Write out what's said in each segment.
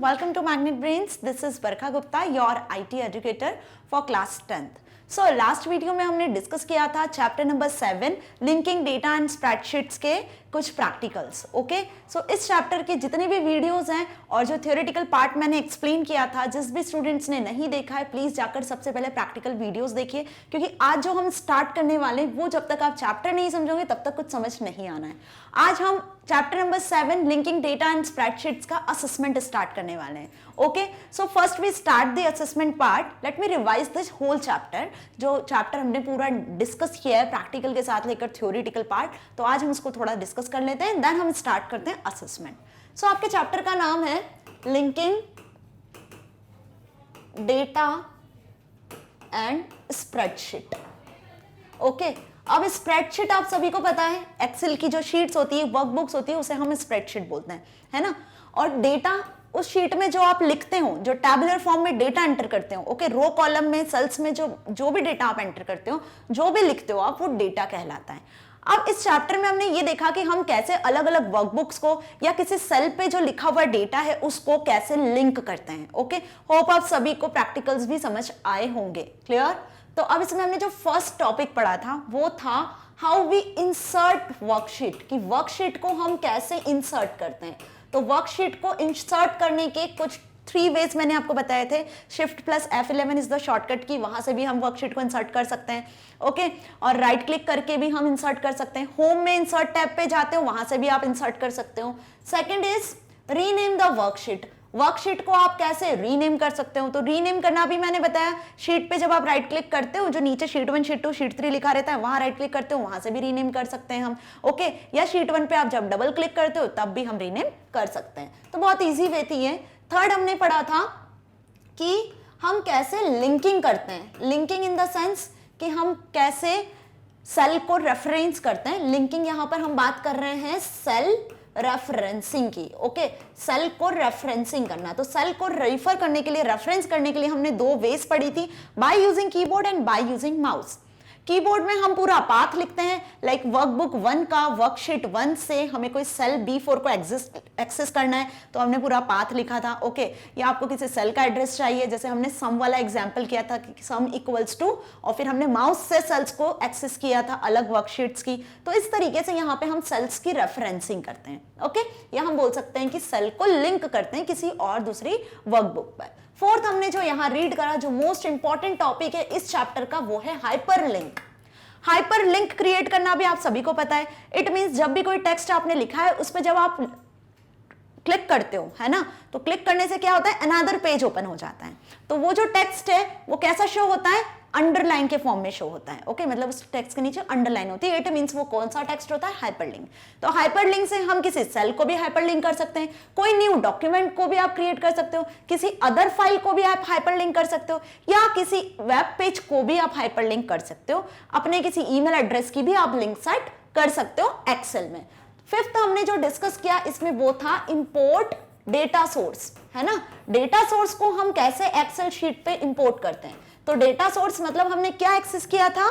welcome to Magnet Brains. This is Barkha Gupta, your IT educator for class 10th. So last video में हमने discuss किया था chapter number 7 linking data and spreadsheets के कुछ practicals. Okay, सो इस chapter के जितने भी वीडियोस हैं और जो थ्योरेटिकल पार्ट मैंने एक्सप्लेन किया था, जिस भी स्टूडेंट्स ने नहीं देखा है प्लीज जाकर सबसे पहले प्रैक्टिकल वीडियोस देखिए, क्योंकि आज जो हम स्टार्ट करने वाले हैं वो जब तक आप चैप्टर नहीं समझोगे तब तक कुछ समझ नहीं आना है. आज हम chapter number 7 linking data and spreadsheets का असेसमेंट स्टार्ट करने वाले हैं. Okay, so first we start the assessment part. Let me revise this whole chapter. जो चैप्टर हमने पूरा डिस्कस किया है प्रैक्टिकल के साथ लेकर थ्योरेटिकल पार्ट, तो आज हम उसको थोड़ा डिस्कस कर लेते हैं, देन हम स्टार्ट करते हैं असेसमेंट. सो आपके चैप्टर का नाम है linking data and spreadsheet. Okay, अब स्प्रेडशीट आप सभी को पता है, एक्सेल की जो शीट्स होती है, वर्कबुक्स होती है, उसे हम स्प्रेडशीट बोलते हैं, है ना. और डेटा उस शीट में जो आप लिखते हो, जो टैबुलर फॉर्म में डेटा एंटर करते हो, ओके, रो कॉलम में, सेल्स में जो भी डेटा आप एंटर करते हो, जो भी लिखते हो आप, वो डेटा कहलाता है. अब इस चैप्टर में हमने ये देखा कि हम कैसे अलग अलग वर्कबुक्स को या किसी सेल पे जो लिखा हुआ डेटा है उसको कैसे लिंक करते हैं. ओके, होप आप सभी को प्रैक्टिकल्स भी समझ आए होंगे. क्लियर? तो अब इसमें हमने जो फर्स्ट टॉपिक पढ़ा था वो था हाउ वी इंसर्ट वर्कशीट, कि वर्कशीट को हम कैसे इंसर्ट करते हैं. तो वर्कशीट को इंसर्ट करने के कुछ 3 वेज मैंने आपको बताए थे. Shift plus F11 is the shortcut की, वहां से भी हम वर्कशीट को इंसर्ट कर सकते हैं. ओके, और राइट क्लिक करके भी हम इंसर्ट कर सकते हैं. होम में इंसर्ट टैब पे जाते हो, वहां से भी आप इंसर्ट कर सकते हो. Second is rename the worksheet. Worksheet को आप कैसे रीनेम कर सकते हो, तो रीनेम करना भी मैंने बताया. शीट पे जब आप राइट क्लिक करते हो, जो नीचे शीट 1, शीट 2, शीट 3 लिखा रहता है, वहां राइट क्लिक करते हो, वहां से भी रीनेम कर सकते हैं हम. ओके, या शीट 1 पे आप जब डबल क्लिक करते हो तब भी हम रीनेम कर सकते हैं. तो बहुत ईजी वे थी ये. थर्ड हमने पढ़ा था कि हम कैसे लिंकिंग करते हैं. लिंकिंग इन द सेंस कि हम कैसे सेल को रेफरेंस करते हैं. लिंकिंग यहां पर हम बात कर रहे हैं सेल रेफरेंसिंग की. ओके, सेल को रेफरेंसिंग करना. तो सेल को रेफर करने के लिए, रेफरेंस करने के लिए हमने 2 वेज पढ़ी थी, by using keyboard and by using mouse. Keyboard में हम पूरा पाथ लिखते हैं, लाइक वर्कबुक 1 का वर्कशीट 1 से हमें कोई सेल B4 को एक्सेस करना है तो हमने पूरा पाथ लिखा था. ओके, या आपको किसी सेल का एड्रेस चाहिए, जैसे हमने सम वाला एग्जांपल किया था कि सम इक्वल्स टू, और फिर हमने माउस से सेल्स को एक्सेस किया था अलग वर्कशीट्स की. तो इस तरीके से यहाँ पे हम सेल्स की रेफरेंसिंग करते हैं. ओके, या हम बोल सकते हैं कि सेल को लिंक करते हैं किसी और दूसरी वर्कबुक पर. फोर्थ हमने जो यहाँ रीड करा, जो मोस्ट इंपॉर्टेंट टॉपिक है इस चैप्टर का, वो है हाइपरलिंक. हाइपरलिंक क्रिएट करना भी आप सभी को पता है. इट मींस जब भी कोई टेक्स्ट आपने लिखा है उस पर जब आप क्लिक करते हो, है ना, तो क्लिक करने से क्या होता है, अनदर पेज ओपन हो जाता है. तो वो जो टेक्स्ट है वो कैसा शो होता है, अंडरलाइन के फॉर्म में शो होता है. ओके, मतलब उस टेक्स्ट के नीचे अंडरलाइन होती है. इट मींस वो कौन सा टेक्स्ट होता है, हाइपरलिंक. तो हाइपरलिंक से हम किसी सेल को भी हाइपरलिंक कर सकते हैं, कोई न्यू डॉक्यूमेंट को भी आप क्रिएट कर सकते हो, किसी अदर फाइल को भी आप हाइपरलिंक कर सकते हो, या किसी वेब पेज को भी आप हाइपरलिंक कर सकते हो. अपने किसी ईमेल एड्रेस की भी आप लिंक सेट कर सकते हो एक्सेल में. फिफ्थ हमने जो डिस्कस किया इसमें वो था इंपोर्ट डेटा सोर्स, है ना. डेटा सोर्स को हम कैसे एक्सेल शीट पे इंपोर्ट करते हैं. तो डेटा सोर्स मतलब हमने क्या एक्सेस किया था,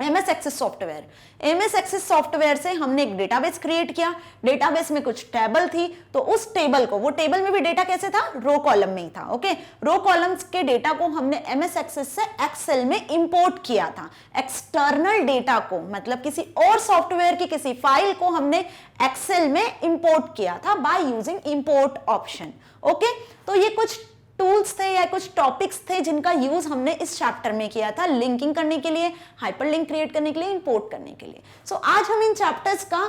MS access software. MS access software से हमने एक डेटाबेस क्रिएट किया. डेटाबेस में कुछ टेबल थी, तो उस टेबल को, वो टेबल में भी डेटा कैसे था, रो कॉलम में ही था. ओके, रो कॉलम्स के डेटा को हमने MS एक्सेस से एक्सेल में इंपोर्ट किया था. एक्सटर्नल डेटा को, मतलब किसी और सॉफ्टवेयर की किसी फाइल को हमने एक्सेल में इंपोर्ट किया था by using import option. Okay, तो ये कुछ टूल्स थे या कुछ टॉपिक्स थे जिनका यूज हमने इस चैप्टर में किया था, लिंकिंग करने के लिए, हाइपरलिंक क्रिएट करने के लिए, इंपोर्ट करने के लिए. सो आज हम इन चैप्टर्स का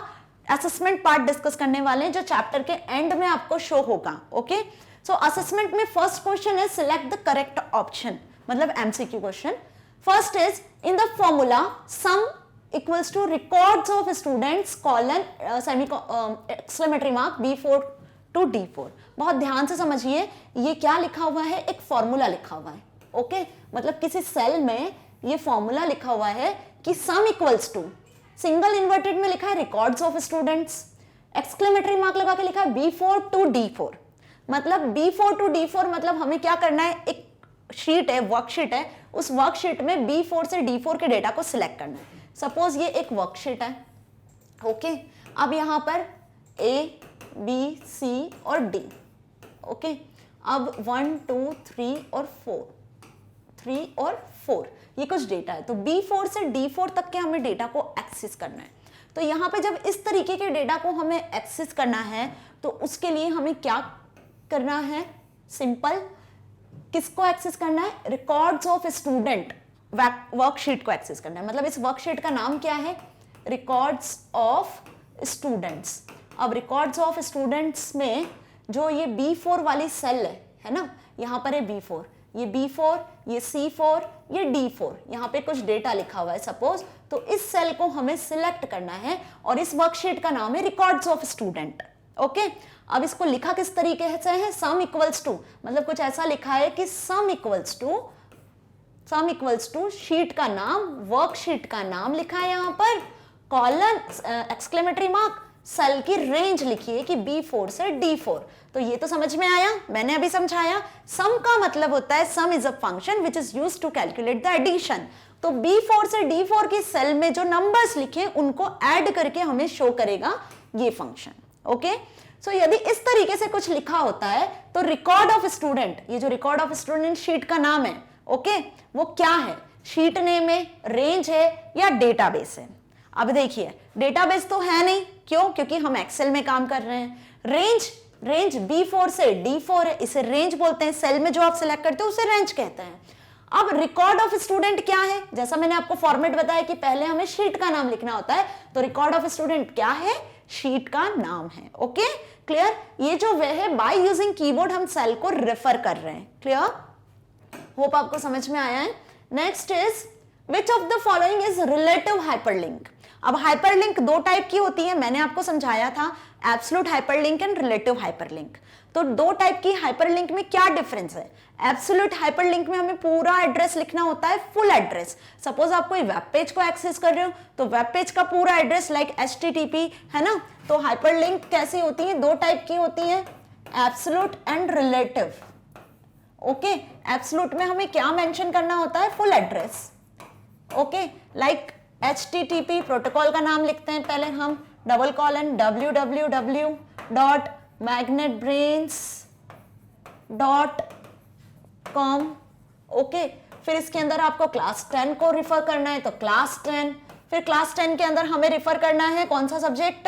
असेसमेंट पार्ट डिस्कस करने वाले हैं, जो चैप्टर के एंड में आपको शो होगा. ओके, सो असेसमेंट में फर्स्ट क्वेश्चन है सिलेक्ट द करेक्ट ऑप्शन, मतलब MCQ question. First is in the formula sum equals to records of students colon semi exclamatory mark B4 to D4. बहुत ध्यान से समझिए, ये क्या लिखा हुआ है, एक फॉर्मूला लिखा हुआ है. ओके, मतलब किसी सेल में ये फॉर्मूला लिखा हुआ है कि sum equals to, single inverted में लिखा है records of students, exclamatory mark लगा के लिखा है B4 to D4. मतलब B4 to D4 मतलब हमें क्या करना है, एक शीट है, वर्कशीट है, उस वर्कशीट में B4 से D4 के डेटा को सिलेक्ट करना है. सपोज ये एक वर्कशीट है. ओके, अब यहां पर A B C और D. ओके, अब 1 2 3 और 4 ये कुछ डेटा है, तो B4 से D4 तक के हमें डेटा को एक्सेस करना है। तो यहाँ पे जब इस तरीके के डेटा को हमें एक्सेस करना है तो उसके लिए हमें क्या करना है, सिंपल, किसको एक्सेस करना है, रिकॉर्ड्स ऑफ स्टूडेंट वर्कशीट को एक्सेस करना है। मतलब इस वर्कशीट का नाम क्या है, रिकॉर्ड्स ऑफ स्टूडेंट्स। अब रिकॉर्ड्स ऑफ स्टूडेंट्स में जो ये B4 वाली सेल है ना, यहाँ पर है B4, ये B4, ये C4, ये D4, यहाँ पे कुछ डेटा लिखा हुआ है सपोज, तो इस सेल को हमें सिलेक्ट करना है और इस वर्कशीट का नाम है रिकॉर्ड्स ऑफ स्टूडेंट। ओके, अब इसको लिखा किस तरीके से है, सम इक्वल्स टू, मतलब कुछ ऐसा लिखा है कि सम इक्वल्स टू शीट का नाम, वर्कशीट का नाम लिखा है यहाँ पर, कॉलन एक्सक्लेमेटरी मार्क, सेल की रेंज लिखी है कि B4 से D4। तो ये तो समझ में आया, मैंने अभी समझाया। सम का मतलब होता है sum is a function which is used to calculate the addition. तो B4 से D4 की सेल में जो नंबर्स लिखे उनको ऐड करके हमें शो करेगा ये फंक्शन। ओके, सो यदि इस तरीके से कुछ लिखा होता है तो रिकॉर्ड ऑफ स्टूडेंट, ये जो रिकॉर्ड ऑफ स्टूडेंट शीट का नाम है, ओके, वो क्या है, शीट नेम है, रेंज है या डेटाबेस है। अब देखिए डेटाबेस तो है नहीं, क्यों, क्योंकि हम एक्सेल में काम कर रहे हैं। रेंज B4 से D4 है, इसे रेंज बोलते हैं, सेल में जो आप सिलेक्ट करते हो उसे रेंज कहते हैं। अब रिकॉर्ड ऑफ स्टूडेंट क्या है, जैसा मैंने आपको फॉर्मेट बताया कि पहले हमें शीट का नाम लिखना होता है, तो रिकॉर्ड ऑफ स्टूडेंट क्या है, शीट का नाम है। ओके, क्लियर, ये जो वे है बाय यूजिंग कीबोर्ड हम सेल को रेफर कर रहे हैं। क्लियर, होप आपको समझ में आया है। Next is which of the following is relative hyperlink. अब हाइपरलिंक दो टाइप की होती है, मैंने आपको समझाया था, absolute hyperlink and relative hyperlink. तो दो टाइप की हाइपरलिंक में क्या डिफरेंस है, एब्सोल्यूट हाइपरलिंक में हमें पूरा एड्रेस लिखना होता है, फुल एड्रेस। सपोज आप कोई वेब पेज को एक्सेस कर रहे हो तो वेब पेज का पूरा एड्रेस लाइक HTTP है ना। तो हाइपरलिंक कैसी होती है, दो टाइप की होती है, absolute and relative. Okay, absolute में हमें क्या मेंशन करना होता है, full address. Okay, like HTTP protocol का नाम लिखते हैं पहले हम, www.magnetbrains.com। ओके, फिर इसके अंदर आपको क्लास 10 को रिफर करना है तो क्लास 10, फिर क्लास 10 के अंदर हमें रिफर करना है कौन सा सब्जेक्ट,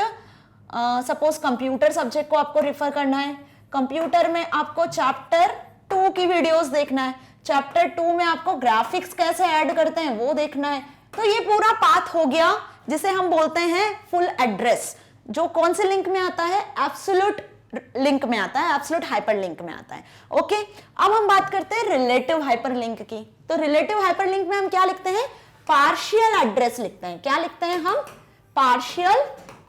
सपोज कंप्यूटर सब्जेक्ट को आपको रिफर करना है। कंप्यूटर में आपको चैप्टर 2 की वीडियोस देखना है, चैप्टर 2 में आपको ग्राफिक्स कैसे ऐड करते हैं वो देखना है। तो ये पूरा पाथ हो गया जिसे हम बोलते हैं फुल एड्रेस, जो कौन से लिंक में आता है, एब्सोल्यूट लिंक में आता है, एब्सोल्यूट हाइपरलिंक में आता है। ओके, अब हम बात करते हैं रिलेटिव हाइपरलिंक की। तो रिलेटिव हाइपरलिंक में हम क्या लिखते हैं, पार्शियल एड्रेस लिखते हैं। क्या लिखते हैं हम, पार्शियल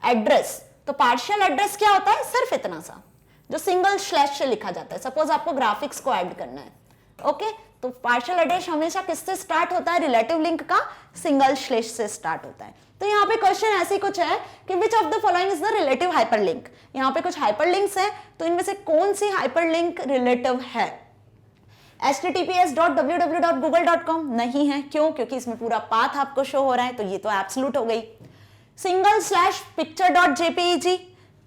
एड्रेस। तो पार्शियल एड्रेस क्या होता है, सिर्फ इतना सा जो सिंगल स्लैश से लिखा जाता है। सपोज आपको ग्राफिक्स को ऐड करना है, ओके, तो पार्शियल एड्रेस हमेशा किससे स्टार्ट होता है, रिलेटिव लिंक का सिंगल स्लैश से स्टार्ट होता है। तो यहाँ पे क्वेश्चन ऐसे कुछ है कि which of the following is the relative hyperlink. यहाँ पे कुछ हाइपरलिंक्स हैं, तो इनमें से कौन सी हाइपरलिंक रिलेटिव है। https.www.google.com नहीं है, क्यों, क्योंकि इसमें पूरा पाथ आपको शो हो रहा है, तो ये तो एब्सोल्यूट हो गई। Single slash picture.jpeg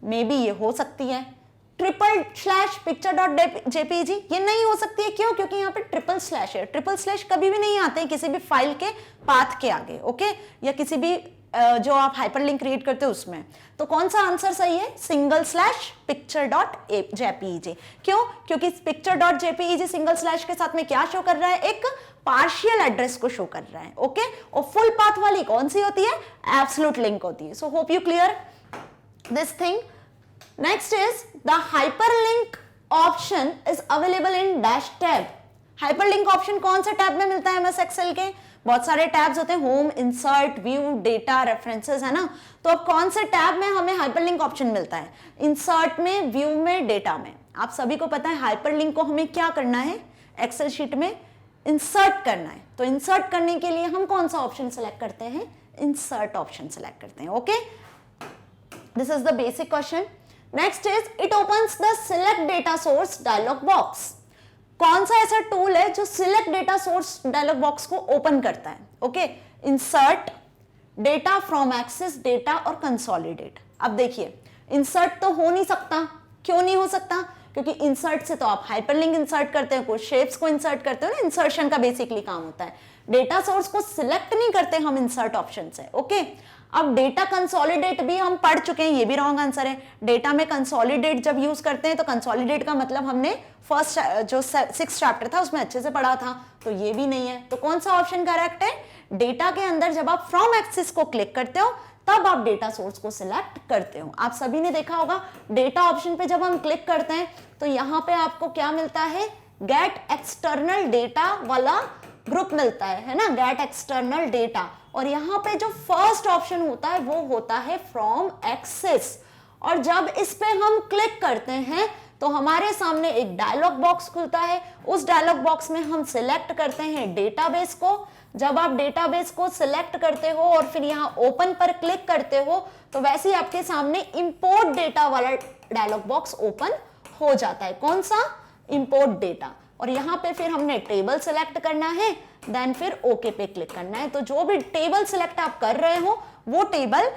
may be ये हो सकती है। ट्रिपल स्लैश picture.jpeg ये नहीं हो सकती है, क्यों, क्योंकि यहाँ पे ट्रिपल स्लैश है। ट्रिपल स्लैश कभी भी नहीं आते हैं किसी भी फाइल के पाथ के आगे, ओके, या किसी भी जो आप हाइपरलिंक क्रिएट करते हो उसमें। तो कौन सा आंसर सही है, सिंगल स्लैश picture.jpeg। क्यों, क्योंकि picture.jpeg सिंगल स्लैश के साथ में क्या शो कर रहा है, एक पार्शियल एड्रेस को शो कर रहा है। ओके, और फुल पाथ वाली कौन सी होती है, एब्सोल्यूट लिंक होती है। So hope you clear this thing. Next is the hyperlink option is available in dash tab. Hyperlink option कौन से टैब में मिलता है MS Excel के, बहुत सारे टैब्स होते हैं, home, insert, view, data, references, है ना। तो अब कौन से टैब में हमें हाइपरलिंक ऑप्शन मिलता है, इंसर्ट में, व्यू में, डेटा में। आप सभी को पता है हाइपरलिंक को हमें क्या करना है, एक्सेल शीट में इंसर्ट करना है। तो इंसर्ट करने के लिए हम कौन सा ऑप्शन सेलेक्ट करते हैं, इंसर्ट ऑप्शन सेलेक्ट करते हैं। Okay, this is the basic question. Next is it opens the select data source dialog box. कौन सा ऐसा टूल है जो select data source dialog box को ओपन करता है। Okay, insert, data from access, data और कंसोलिडेट। अब देखिए इंसर्ट तो हो नहीं सकता, क्यों नहीं हो सकता, क्योंकि इंसर्ट से तो आप हाइपरलिंक इंसर्ट करते हो, कुछ शेप्स को इंसर्ट करते हो ना, इंसर्शन का बेसिकली काम होता है। डेटा सोर्स को सिलेक्ट नहीं करते हम इंसर्ट ऑप्शन से, ओके। अब डेटा कंसोलिडेट भी हम पढ़ चुके हैं, ये भी रॉन्ग आंसर है। डेटा में कंसोलिडेट जब यूज करते हैं तो कंसोलिडेट का मतलब हमने फर्स्ट जो 6th चैप्टर था उसमें अच्छे से पढ़ा था, तो ये भी नहीं है। तो कौन सा ऑप्शन करेक्ट है? डेटा के अंदर जब आप फ्रॉम एक्सिस को क्लिक करते हो तब आप डेटा सोर्स को सिलेक्ट करते हो। आप सभी ने देखा होगा डेटा ऑप्शन पे जब हम क्लिक करते हैं तो यहां पे आपको क्या मिलता है? गेट एक्सटर्नल डेटा वाला ग्रुप मिलता है ना, गेट एक्सटर्नल डेटा। और यहां पे जो फर्स्ट ऑप्शन होता है वो होता है फ्रॉम एक्सिस। और जब इस पे हम क्लिक करते हैं तो हमारे सामने एक डायलॉग बॉक्स खुलता है। उस डायलॉग बॉक्स में हम सिलेक्ट करते हैं डेटाबेस को। जब आप डेटाबेस को सिलेक्ट करते हो और फिर यहां ओपन पर क्लिक करते हो तो वैसे ही आपके सामने इंपोर्ट डेटा वाला डायलॉग बॉक्स ओपन हो जाता है। कौन सा? Import data. और यहां पे फिर हमने टेबल सिलेक्ट करना है, देन फिर ओके पे क्लिक करना है। तो जो भी टेबल सिलेक्ट आप कर रहे हो वो टेबल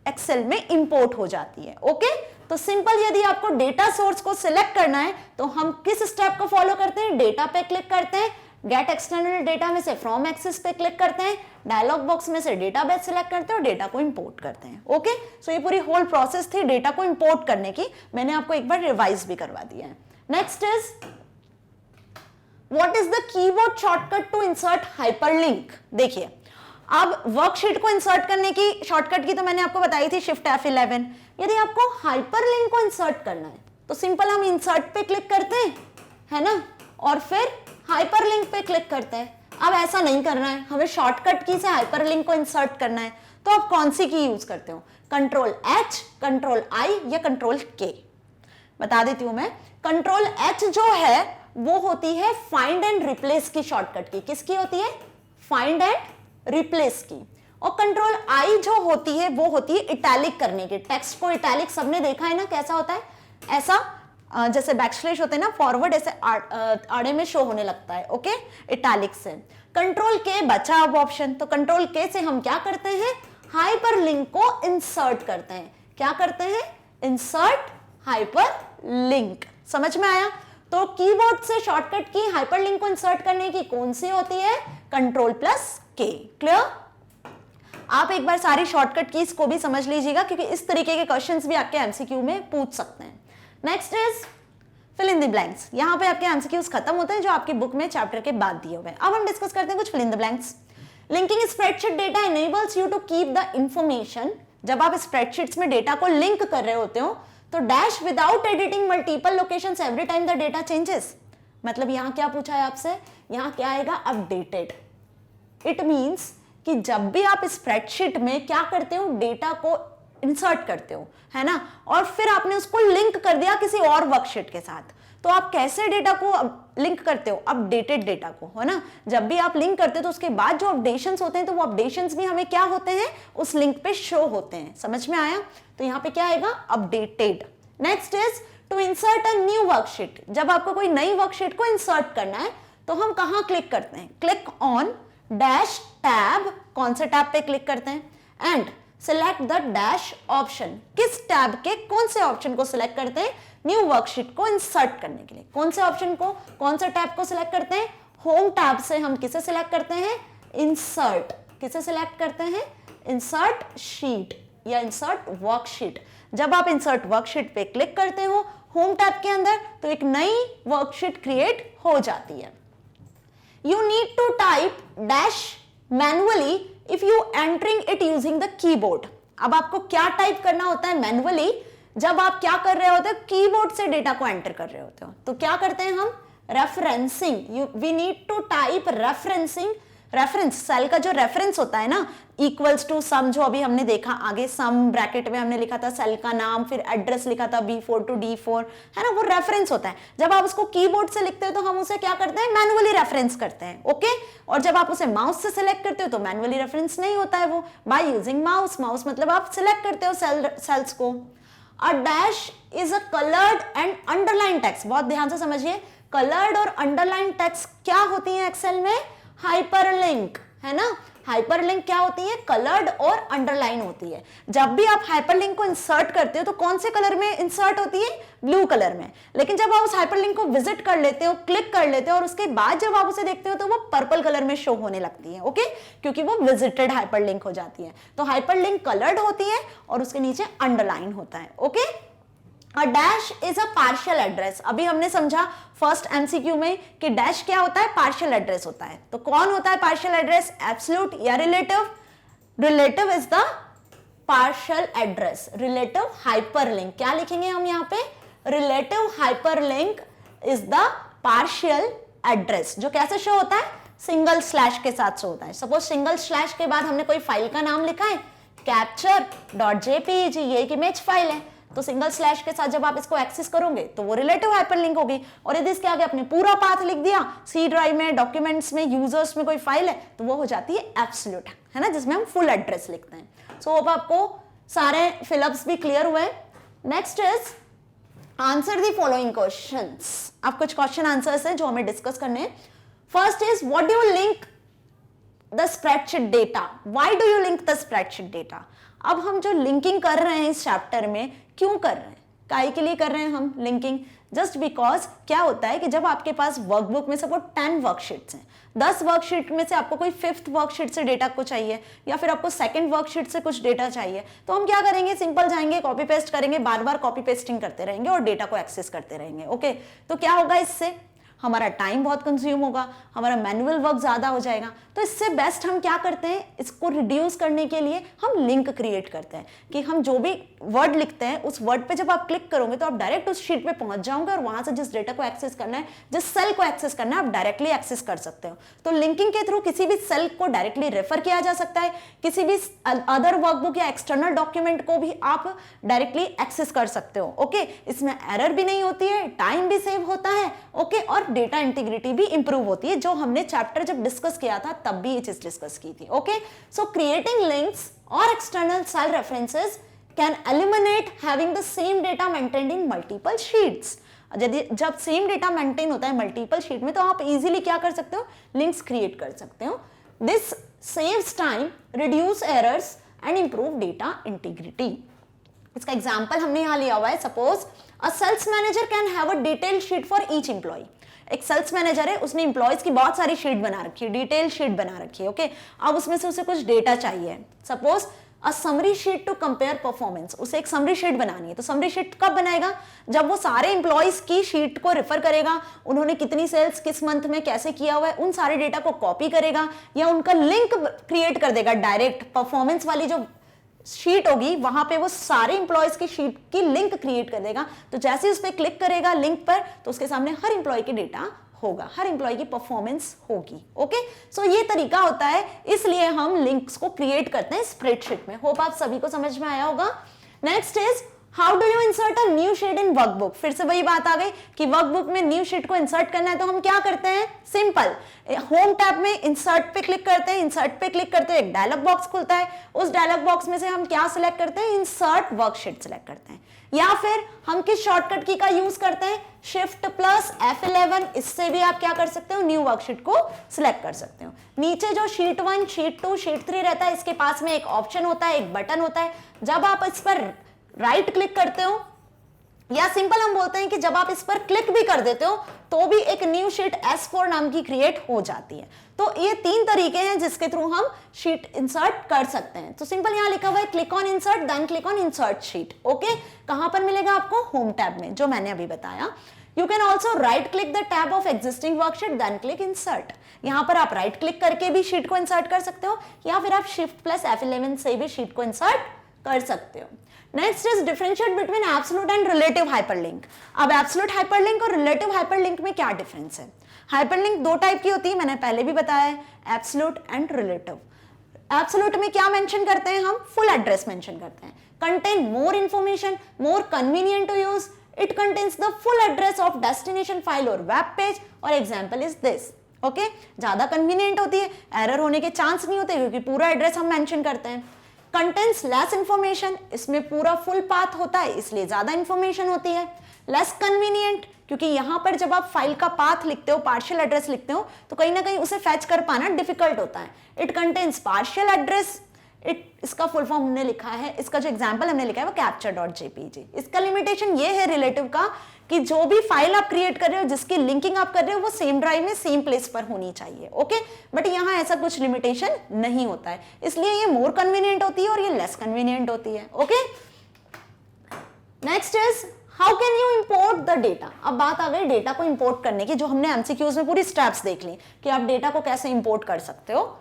एक्सेल में इंपोर्ट हो जाती है, ओके। तो सिंपल, यदि आपको डेटा सोर्स को सिलेक्ट करना है तो हम किस स्टेप को फॉलो करते हैं? डेटा पे क्लिक करते हैं, गेट एक्सटर्नल डेटा में से फ्रॉम एक्सिस पे क्लिक करते हैं, डायलॉग बॉक्स में से डेटाबेस सिलेक्ट करते हैं और डेटा को इंपोर्ट करते हैं, ओके। सो ये पूरी होल प्रोसेस थी डेटा को इंपोर्ट करने की। मैंने आपको एक बार रिवाइज भी करवा दिया है। Next is what is the keyboard shortcut to insert hyperlink. देखिए, अब वर्कशीट को इंसर्ट करने की शॉर्टकट की तो मैंने आपको बताई थी शिफ्ट F11। यदि आपको हाइपरलिंक को इंसर्ट करना है तो सिंपल हम इंसर्ट पे क्लिक करते हैं, है ना, और फिर हाइपरलिंक पे क्लिक करते हैं। अब ऐसा नहीं करना है, हमें शॉर्टकट की से हाइपरलिंक को इंसर्ट करना है। तो आप कौन सी की यूज करते हो? Ctrl+H, Ctrl+I या Ctrl+K? बता देती हूं मैं। Ctrl+H जो है वो होती है फाइंड एंड रिप्लेस की शॉर्टकट की। किसकी होती है? फाइंड एंड रिप्लेस की। और Ctrl+I जो होती है वो होती है इटैलिक करने की। टेक्स्ट को इटैलिक सबने देखा है ना, कैसा होता है? ऐसा जैसे बैकस्लैश होते हैं ना फॉरवर्ड, ऐसे आड़े में शो होने लगता है, ओके, इटैलिक से। Ctrl+K बचा अब ऑप्शन, तो Ctrl+K से हम क्या करते हैं? हाइपरलिंक को इंसर्ट करते हैं। क्या करते हैं? Insert hyperlink. समझ में आया? तो कीबोर्ड से शॉर्टकट की हाइपरलिंक को इंसर्ट करने की कौन सी होती है? Ctrl+K। क्लियर? आप एक बार सारी शॉर्टकट कीज को भी समझ लीजिएगा क्योंकि इस तरीके के क्वेश्चंस भी आपके एमसीक्यू में पूछ सकते हैं। Next is fill in the blanks. यहां पे आपके एमसीक्यूज खत्म होते हैं जो आपकी बुक में चैप्टर के बाद दिए हुए हैं। अब हम डिस्कस करते हैं कुछ fill in the blanks. Linking spreadsheet data enables you to keep the information. जब आप स्प्रेडशीट्स में डेटा को लिंक कर रहे होते हो तो dash without editing multiple locations every time the data changes. मतलब यहां क्या पूछा है आपसे? यहां क्या आएगा? अपडेटेड। इट मींस कि जब भी आप स्प्रेडशीट में क्या करते हो? डेटा को इंसर्ट करते हो, है ना, और फिर आपने उसको लिंक कर दिया किसी और वर्कशीट के साथ, तो आप कैसे डेटा को लिंक करते हो? अपडेटेड डेटा को, है ना। जब भी आप लिंक करते हो तो उसके बाद जो अपडेशंस होते हैं तो वो अपडेशंस भी हमें क्या होते हैं? उस लिंक पे शो होते हैं। समझ में आया? तो यहाँ पे क्या आएगा? Updated. Next is to insert a new worksheet. जब आपको कोई नई वर्कशीट को इंसर्ट करना है तो हम कहां क्लिक करते हैं? Click on dash tab. कौन से टैब पे क्लिक करते हैं? And select the dash option. किस टैब के कौन से ऑप्शन को सिलेक्ट करते हैं? न्यू वर्कशीट को इंसर्ट करने के लिए। कौन से ऑप्शन को, कौन से टैब को सिलेक्ट करते हैं? होम टैब से हम किसे सिलेक्ट करते हैं? इंसर्ट। किसे सिलेक्ट करते हैं? इंसर्ट शीट या इंसर्ट वर्कशीट। जब आप इंसर्ट वर्कशीट पे क्लिक करते हो होम टैब के अंदर तो एक नई वर्कशीट क्रिएट हो जाती है। You need to type dash manually if you entering it using the keyboard। अब आपको क्या टाइप करना होता है मैनुअली? जब आप क्या कर रहे होते हो? कीबोर्ड से डेटा को एंटर कर रहे होते हो तो क्या करते हैं हम? Referencing. We need to type referencing. Reference, cell का जो रेफरेंस होता है ना, इक्वल्स टू सम, जो अभी हमने देखा आगे, सम ब्रैकेट में हमने लिखा था सेल का नाम, फिर एड्रेस लिखा था B4 to D4, है ना, वो रेफरेंस होता है। जब आप उसको कीबोर्ड से लिखते हो तो हम उसे क्या करते हैं? मैनुअली रेफरेंस करते हैं, ओके। और जब आप उसे माउस से सिलेक्ट करते हो तो मैनुअली रेफरेंस नहीं होता है वो, बाय यूजिंग माउस। माउस मतलब आप सिलेक्ट करते हो सेल्स को। A dash is a coloured and underline text. बहुत ध्यान से समझिए, कलर्ड और अंडरलाइन टेक्स्ट क्या होती है एक्सेल में? हाइपरलिंक, है ना। हाइपरलिंक क्या होती है, कलर्ड और अंडरलाइन होती है। जब भी आप हाइपरलिंक को इंसर्ट करते हो तो कौन से कलर में इंसर्ट होती है, ब्लू कलर में। लेकिन जब आप उस हाइपरलिंक को विजिट कर लेते हो, क्लिक कर लेते हो और उसके बाद जब आप उसे देखते हो तो वो पर्पल कलर में शो होने लगती है, ओके, क्योंकि वो विजिटेड हाइपरलिंक हो जाती है। तो हाइपरलिंक कलर्ड होती है और उसके नीचे अंडरलाइन होता है, okay. A dash is a partial address। अभी हमने समझा फर्स्ट एमसीक्यू में कि डैश क्या होता है, पार्शियल एड्रेस होता है। तो कौन होता है पार्शियल एड्रेस, एब्सोल्यूट या relative? Relative is the partial address. Relative hyperlink, क्या लिखेंगे हम यहाँ पे, relative hyperlink is the partial address, जो कैसे शो होता है, सिंगल स्लैश के साथ शो होता है। सपोज सिंगल स्लैश के बाद हमने कोई फाइल का नाम लिखा है, capture.jpeg, ये एक इमेज फाइल है, तो सिंगल स्लैश के साथ जब आप इसको एक्सेस करोगे तो वो रिलेटिव हाइपरलिंक होगी। और यदि इसके आगे अपने पूरा पाथ लिख दिया, सी ड्राइव में, डॉक्यूमेंट्स में, यूजर्स में कोई फाइल है, तो वो हो जाती है एब्सोल्यूट, है ना, जिसमें हम फुल एड्रेस लिखते हैं। सो अब आपको सारे फिलअप्स भी क्लियर हुए। Next is answer the following questions. अब कुछ क्वेश्चन आंसर्स हैं जो हमें डिस्कस करने हैं। First is what do you link the spreadsheet data, why do you link the spreadsheet data. अब हम जो लिंकिंग कर रहे हैं इस चैप्टर में, क्यों कर रहे हैं, काहे के लिए कर रहे हैं हम लिंकिंग, जस्ट बिकॉज क्या होता है कि जब आपके पास वर्कबुक में सपोज 10 वर्कशीट्स हैं, 10 वर्कशीट में से आपको कोई 5th वर्कशीट से डेटा को चाहिए या फिर आपको 2nd वर्कशीट से कुछ डेटा चाहिए, तो हम क्या करेंगे, सिंपल जाएंगे, कॉपी पेस्ट करेंगे, बार बार कॉपी पेस्टिंग करते रहेंगे और डेटा को एक्सेस करते रहेंगे, ओके। तो क्या होगा, इससे हमारा टाइम बहुत कंज्यूम होगा, हमारा मैनुअल वर्क ज्यादा हो जाएगा। तो इससे बेस्ट हम क्या करते हैं, इसको रिड्यूस करने के लिए हम लिंक क्रिएट करते हैं कि हम जो भी वर्ड लिखते हैं उस वर्ड पे जब आप क्लिक करोगे तो आप डायरेक्ट उस शीट पे पहुंच जाओगे और वहां से जिस डेटा को एक्सेस करना है, जिस सेल को एक्सेस करना है, आप डायरेक्टली एक्सेस कर सकते हो। तो लिंकिंग के थ्रू किसी भी सेल को डायरेक्टली रेफर किया जा सकता है, किसी भी अदर वर्कबुक या एक्सटर्नल डॉक्यूमेंट को भी आप डायरेक्टली एक्सेस कर सकते हो, ओके। इसमें एरर भी नहीं होती है, टाइम भी सेव होता है, ओके, और डेटा इंटीग्रिटी भी इंप्रूव होती है, जो हमने चैप्टर जब डिस्कस किया था तब भी ये चीज डिस्कस की थी, ओके। सो क्रिएटिंग लिंक्स और external cell references can eliminate having the same data maintained in multiple sheets. जब सेम डेटा मेंटेन होता है मल्टीपल शीट में तो आप इजीली क्या कर सकते हो, लिंक्स क्रिएट कर सकते हो। This saves time, reduce errors and improve data integrity. इसका एग्जांपल हमने यहां लिया हुआ है, suppose a sales manager can have a detail sheet for each employee. एक सेल्स मैनेजर है, उसने एम्प्लॉयज की बहुत सारी शीट बना रखी है, डिटेल शीट बना रखी है, ओके। अब उसमें से उसे कुछ डेटा चाहिए, suppose a summary sheet to compare performance, उसे एक समरी शीट बनानी है। तो समरी शीट कब बनाएगा, जब वो सारे एम्प्लॉयज की शीट को रेफर करेगा, उन्होंने कितनी सेल्स किस मंथ में कैसे किया हुआ है, उन सारे डेटा को कॉपी करेगा या उनका लिंक क्रिएट कर देगा, डायरेक्ट परफॉर्मेंस वाली जो शीट होगी वहां पे वो सारे इंप्लॉयज की शीट की लिंक क्रिएट कर देगा। तो जैसे ही उस पर क्लिक करेगा लिंक पर, तो उसके सामने हर इंप्लॉय की डेटा होगा, हर इंप्लॉय की परफॉर्मेंस होगी, ओके। सो ये तरीका होता है, इसलिए हम लिंक्स को क्रिएट करते हैं स्प्रेडशीट में। होप आप सभी को समझ में आया होगा। Next is how do you insert a new sheet in workbook. फिर से वही बात आ गई कि वर्कबुक में न्यू शीट को इंसर्ट करना है तो हम क्या करते हैं, सिंपल होम टैब में इंसर्ट पे क्लिक करते हैं, इंसर्ट पे क्लिक करते हैं, एक डायलॉग बॉक्स खुलता है, उस डायलॉग बॉक्स में से हम क्या सिलेक्ट करते हैं, इंसर्ट वर्कशीट सिलेक्ट करते हैं, या फिर हम किस शॉर्टकट की का यूज करते हैं, शिफ्ट प्लस F11, इससे भी आप क्या कर सकते हो, न्यू वर्कशीट को सिलेक्ट कर सकते हो। नीचे जो शीट 1, शीट 2, शीट 3 रहता है, इसके पास में एक ऑप्शन होता है, एक बटन होता है, जब आप इस पर राइट क्लिक करते हो, या सिंपल हम बोलते हैं कि जब आप इस पर क्लिक भी कर देते हो तो भी एक न्यू शीट S4 नाम की क्रिएट हो जाती है। तो ये 3 तरीके हैं जिसके थ्रू हम शीट इंसर्ट कर सकते हैं। तो सिंपल यहां लिखा हुआ है click on insert, then click on insert sheet, okay. कहां पर मिलेगा आपको, होम टैब में, जो मैंने अभी बताया। You can also right click the tab of existing worksheet, then click insert. यहां पर आप राइट क्लिक करके भी शीट को इंसर्ट कर सकते हो, या फिर आप शिफ्ट प्लस F11 से भी शीट को इंसर्ट कर सकते हो। Next is differentiate between absolute and relative hyperlink. अब एब्सोल्यूट हाइपरलिंक और रिलेटिव हाइपरलिंक में क्या डिफरेंस है। हाइपरलिंक 2 टाइप की होती है, मैंने पहले भी बताया है, एब्सोल्यूट एंड रिलेटिव। एब्सोल्यूट में क्या मेंशन करते हैं हम, फुल एड्रेस मेंशन करते हैं, contain more information, more convenient to use, it contains the full address of destination file और वेब पेज, और एग्जांपल इज दिस, ओके। ज्यादा कन्वीनियंट होती है, एरर होने के चांस नहीं होते क्योंकि पूरा एड्रेस हम मेंशन करते हैं। कंटेन्स लेस इंफॉर्मेशन, इसमें पूरा फुल पाथ होता है इसलिए ज्यादा इंफॉर्मेशन होती है। लेस कन्वीनियंट, क्योंकि यहां पर जब आप फाइल का पाथ लिखते हो, पार्शियल एड्रेस लिखते हो, तो कहीं ना कहीं उसे फैच कर पाना डिफिकल्ट होता है। इट कंटेन्स पार्शियल एड्रेस, इसका फुल फॉर्म हमने लिखा है, इसका जो एग्जाम्पल हमने लिखा है वो capture.jpg। इसका लिमिटेशन ये है रिलेटिव का कि जो भी फाइल आप क्रिएट कर रहे हो, जिसकी लिंकिंग आप कर रहे हो, वो सेम ड्राइव में सेम प्लेस पर होनी चाहिए। ओके, बट यहाँ ऐसा कुछ लिमिटेशन नहीं होता है, इसलिए ये मोर कन्वीनियंट होती है और ये लेस कन्वीनियंट होती है। Okay, next is how can you import the data. अब बात आ गई डेटा को इंपोर्ट करने की, जो हमने एमसीक्यूज में पूरी स्टेप्स देख ली कि आप डेटा को कैसे इंपोर्ट कर सकते हो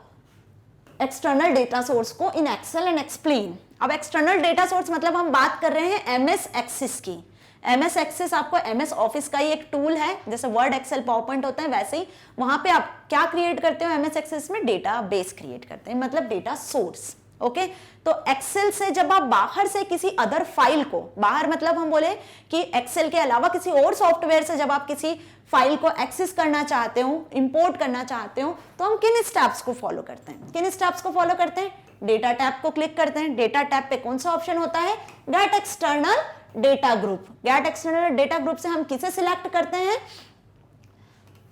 एक्सटर्नल डेटा सोर्स को इन एक्सेल एंड एक्सप्लेन। अब एक्सटर्नल डेटा सोर्स मतलब हम बात कर रहे हैं एमएस एक्सेस की। एमएस एक्सेस आपको एमएस ऑफिस का ही एक टूल है, जैसे वर्ड, एक्सेल, पावरपॉइंट होता है, वैसे ही वहां पे आप क्या क्रिएट करते हो, एमएस एक्सेस में डेटा बेस क्रिएट करते हैं, मतलब डेटा सोर्स। ओके, तो एक्सेल से जब आप बाहर से किसी अदर फाइल को, बाहर मतलब हम बोले कि एक्सेल के अलावा किसी और सॉफ्टवेयर से जब आप किसी फाइल को एक्सेस करना चाहते हो, इंपोर्ट करना चाहते हो, तो हम किन स्टेप्स को फॉलो करते हैं? किन स्टेप्स को फॉलो करते हैं? डेटा टैब को क्लिक करते हैं। डेटा टैब पे कौन सा ऑप्शन होता है? Gate external data group. Gate external data group से हम किसे सिलेक्ट करते हैं?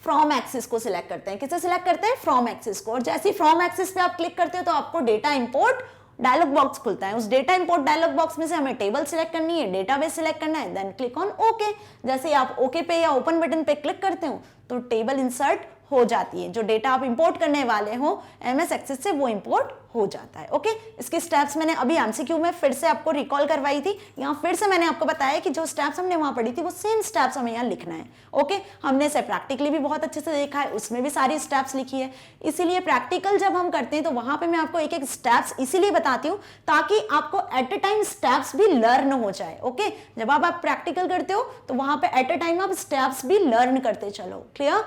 फ्रॉम एक्सिस को सिलेक्ट करते हैं। किसे सिलेक्ट करते हैं? फ्रॉम एक्सिस को। और जैसे ही फ्रॉम एक्सिस पे आप क्लिक करते हो तो आपको डेटा इंपोर्ट डायलॉग बॉक्स खुलता है। उस डेटा इंपोर्ट डायलॉग बॉक्स में से हमें टेबल सिलेक्ट करनी है, डेटाबेस सिलेक्ट करना है, देन क्लिक ऑन ओके। जैसे ही आप ओके पे या ओपन बटन पे क्लिक करते हो तो टेबल इंसर्ट हो जाती है। जो डेटा आप इंपोर्ट करने वाले हो एमएस एक्सेस से, वो इंपोर्ट हो जाता है। ओके, इसकी स्टेप्स मैंने अभी एमसीक्यू में फिर से आपको रिकॉल करवाई थी। यहाँ फिर से मैंने आपको बताया कि जो स्टेप्स हमने वहां पढ़ी थी वो सेम स्टेप्स हमें यहाँ लिखना है। ओके, हमने इसे प्रैक्टिकली भी बहुत अच्छे से देखा है, उसमें भी सारी स्टेप्स लिखी है। इसीलिए प्रैक्टिकल जब हम करते हैं तो वहां पे मैं आपको एक एक स्टेप्स इसीलिए बताती हूँ ताकि आपको एट अ टाइम स्टेप्स भी लर्न हो जाए। ओके, जब आप प्रैक्टिकल करते हो तो वहां पे एट अ टाइम आप स्टेप्स भी लर्न करते चलो। क्लियर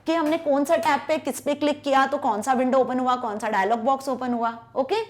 कि हमने कौन सा टैब पे किस पे क्लिक किया तो कौन सा विंडो ओपन हुआ, कौन सा डायलॉग बॉक्स ओपन हुआ। ओके,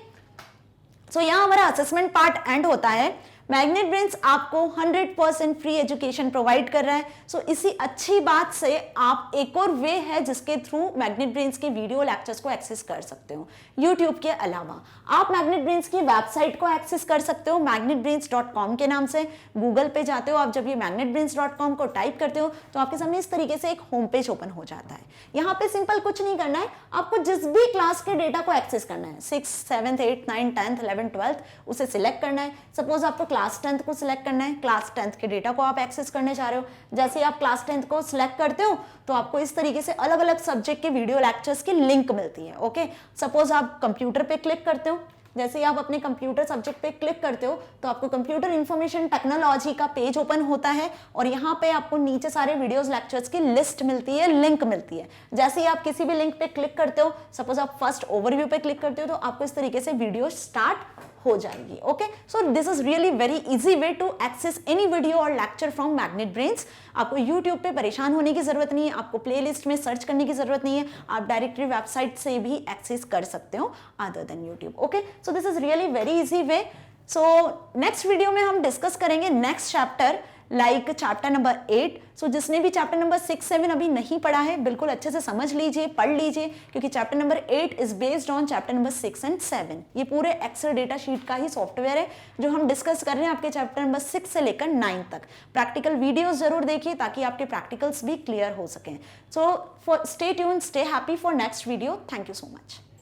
सो यहाँ हमारा असेसमेंट पार्ट एंड होता है। मैग्नेट ब्रेन्स आपको 100% फ्री एजुकेशन प्रोवाइड कर रहा है। सो इसी अच्छी बात से आप एक और वे है जिसके थ्रू मैग्नेट ब्रेन्स के वीडियो लेक्चर्स को एक्सेस कर सकते हो। यूट्यूब के अलावा आप मैग्नेट ब्रेन्स की वेबसाइट को एक्सेस कर सकते हो magnetbrains.com के नाम से। गूगल पे जाते हो आप, जब ये magnetbrains.com को टाइप करते हो तो आपके सामने इस तरीके से एक होम पेज ओपन हो जाता है। यहाँ पे सिंपल कुछ नहीं करना है, आपको जिस भी क्लास के डेटा को एक्सेस करना है, 6th 7th 8th 9th 10th 11th 12th, उसे सिलेक्ट करना है। सपोज आपको क्लास 10th को सिलेक्ट करना है, क्लास 10th के डेटा को आप एक्सेस करने चाह रहे हो। जैसे ही आप क्लास 10th को सिलेक्ट करते हो तो आपको इस तरीके से अलग अलग सब्जेक्ट के वीडियो लेक्चर्स की लिंक मिलती है। ओके, सपोज आप कंप्यूटर पे क्लिक करते हो, जैसे ही आप अपने कंप्यूटर सब्जेक्ट पे क्लिक करते हो तो आपको कंप्यूटर इंफॉर्मेशन टेक्नोलॉजी का पेज ओपन होता है और यहाँ पे आपको नीचे सारे वीडियोस लेक्चर्स की लिस्ट मिलती है, लिंक मिलती है। जैसे ही आप किसी भी लिंक पे क्लिक करते हो, सपोज आप फर्स्ट ओवरव्यू पे क्लिक करते हो तो आपको इस तरीके से वीडियो स्टार्ट हो जाएगी। Okay, so this is really very easy way to access any video और लेक्चर फ्रॉम मैग्नेट ब्रेन्स। आपको यूट्यूब पे परेशान होने की जरूरत नहीं है, आपको प्लेलिस्ट में सर्च करने की जरूरत नहीं है, आप डायरेक्टली वेबसाइट से भी एक्सेस कर सकते हो other than YouTube. Okay, so this is really very easy way. So next video में हम डिस्कस करेंगे next chapter, like chapter number 8। सो जिसने भी चैप्टर नंबर 6 7 अभी नहीं पढ़ा है, बिल्कुल अच्छे से समझ लीजिए, पढ़ लीजिए, क्योंकि chapter number 8 is based on chapter number 6 and 7। ये पूरे एक्सेल डेटा शीट का ही सॉफ्टवेयर है जो हम डिस्कस कर रहे हैं आपके चैप्टर नंबर 6 से लेकर 9 तक। प्रैक्टिकल वीडियोस जरूर देखिए ताकि आपके प्रैक्टिकल्स भी क्लियर हो सकें। So stay tuned, stay happy for next video. Thank you so much.